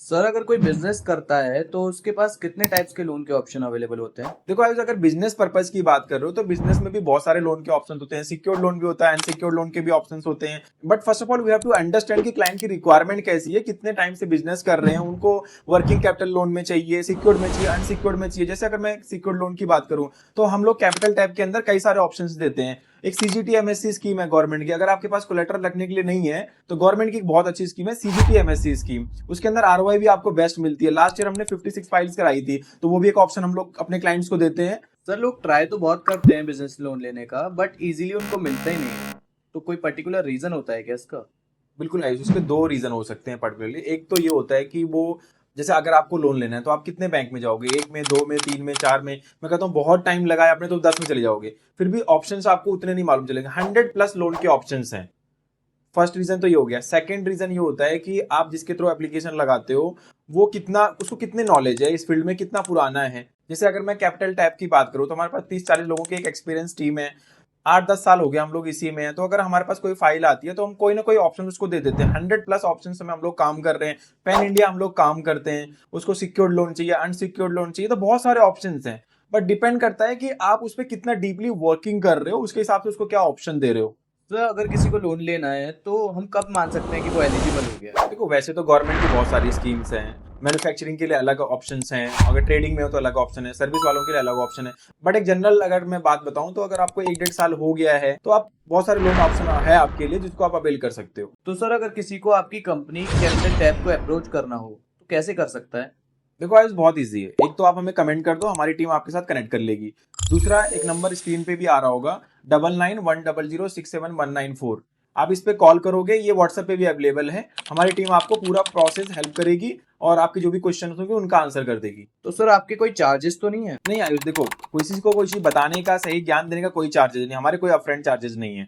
Sir अगर कोई business करता है तो उसके पास कितने टाइप्स के लोन के ऑप्शन अवेलेबल होते हैं? देखो आयुष, अगर बिजनेस पर्पज की बात कर रहे हो तो बिजनेस में भी बहुत सारे लोन के ऑप्शन होते हैं। सिक्योर्ड लोन भी होता है, अनसिक्योर्ड लोन के भी ऑप्शंस होते हैं। But first of all we have to understand कि क्लाइंट की रिक्वायरमेंट कैसी है, कितने टाइम से बिजनेस कर रहे हैं, उनको वर्किंग कैपिटल लोन में चाहिए, सिक्योर्ड में चाहिए, अनसिक्योर्ड में चाहिए। जैसे अगर मैं सिक्योर्ड लोन की बात करूं तो हम लोग कैपिटल टैब के अंदर कई सारे ऑप्शंस देते हैं। एक सीजीटी एमएससी स्कीम है गवर्नमेंट की, अगर आपके पास कोलेटरल रखने के लिए नहीं है तो गवर्नमेंट की एक बहुत अच्छी स्कीम है सीजीटी एमएससी स्कीम। उसके अंदर आरओआई भी आपको बेस्ट मिलती है। लास्ट ईयर हमने 56 फाइल्स कराई थी, तो वो भी एक ऑप्शन हम लोग अपने क्लाइंट्स को देते हैं। सर लोग ट्राई तो बहुत करते हैं बिजनेस लोन लेने का बट इजीली उनको मिलता ही नहीं है। तो कोई पर्टिकुलर रीजन होता है क्या इसका? बिल्कुल आयुष, उसके दो रीजन हो सकते हैं पर्टिकुलरली। एक तो ये होता है कि वो, जैसे अगर आपको लोन लेना है तो आप कितने बैंक में जाओगे, एक में, दो में, तीन में, चार में। मैं कहता हूँ बहुत टाइम लगाया आपने तो 10 में चले जाओगे, फिर भी ऑप्शंस आपको उतने नहीं मालूम चलेंगे। 100+ लोन के ऑप्शंस हैं। फर्स्ट रीजन तो ये हो गया। सेकंड रीजन ये होता है कि आप जिसके थ्रू एप्लीकेशन लगाते हो वो कितना, उसको कितने नॉलेज है इस फील्ड में, कितना पुराना है। जैसे अगर मैं कैपिटल टैब की बात करूँ तो हमारे पास 30-40 लोगों की एक एक्सपीरियंस टीम है। 8-10 साल हो गए हम लोग इसी में हैं। तो अगर हमारे पास कोई फाइल आती है तो हम कोई ना कोई ऑप्शन उसको दे देते हैं। 100+ ऑप्शन में हम लोग काम कर रहे हैं। पैन इंडिया हम लोग काम करते हैं। उसको सिक्योर्ड लोन चाहिए, अनसिक्योर्ड लोन चाहिए, तो बहुत सारे ऑप्शन हैं। बट डिपेंड करता है कि आप उस पर कितना डीपली वर्किंग कर रहे हो, उसके हिसाब से उसको क्या ऑप्शन दे रहे हो। सर अगर किसी को लोन लेना है तो हम कब मान सकते हैं कि वो एलिजिबल हो गया? देखो वैसे तो गवर्नमेंट की बहुत सारी स्कीम्स हैं। मैन्युफैक्चरिंग के लिए अलग ऑप्शंस हैं, अगर ट्रेडिंग में हो तो अलग ऑप्शन है, सर्विस वालों के लिए अलग ऑप्शन है। बट एक जनरल अगर मैं बात बताऊं तो अगर आपको 1-1.5 साल हो गया है तो आप, बहुत सारे लोन ऑप्शन है आपके लिए जिसको आप अवेल कर सकते हो। तो सर अगर किसी को आपकी कंपनी कैपिटल टैब को अप्रोच करना हो तो कैसे कर सकता है? देखो आज बहुत इजी है। एक तो आप हमें कमेंट कर दो, हमारी टीम आपके साथ कनेक्ट कर लेगी। दूसरा, एक नंबर स्क्रीन पे भी आ रहा होगा, 9910067194। आप इस पे कॉल करोगे, ये व्हाट्सएप पे भी अवेलेबल है। हमारी टीम आपको पूरा प्रोसेस हेल्प करेगी और आपके जो भी क्वेश्चन होंगे उनका आंसर कर देगी। तो सर आपके कोई चार्जेस तो नहीं है? नहीं आयुष, देखो किसी को कोई चीज बताने का, सही ज्ञान देने का कोई चार्जेस नहीं, हमारे कोई अपफ्रंट चार्जेस नहीं है।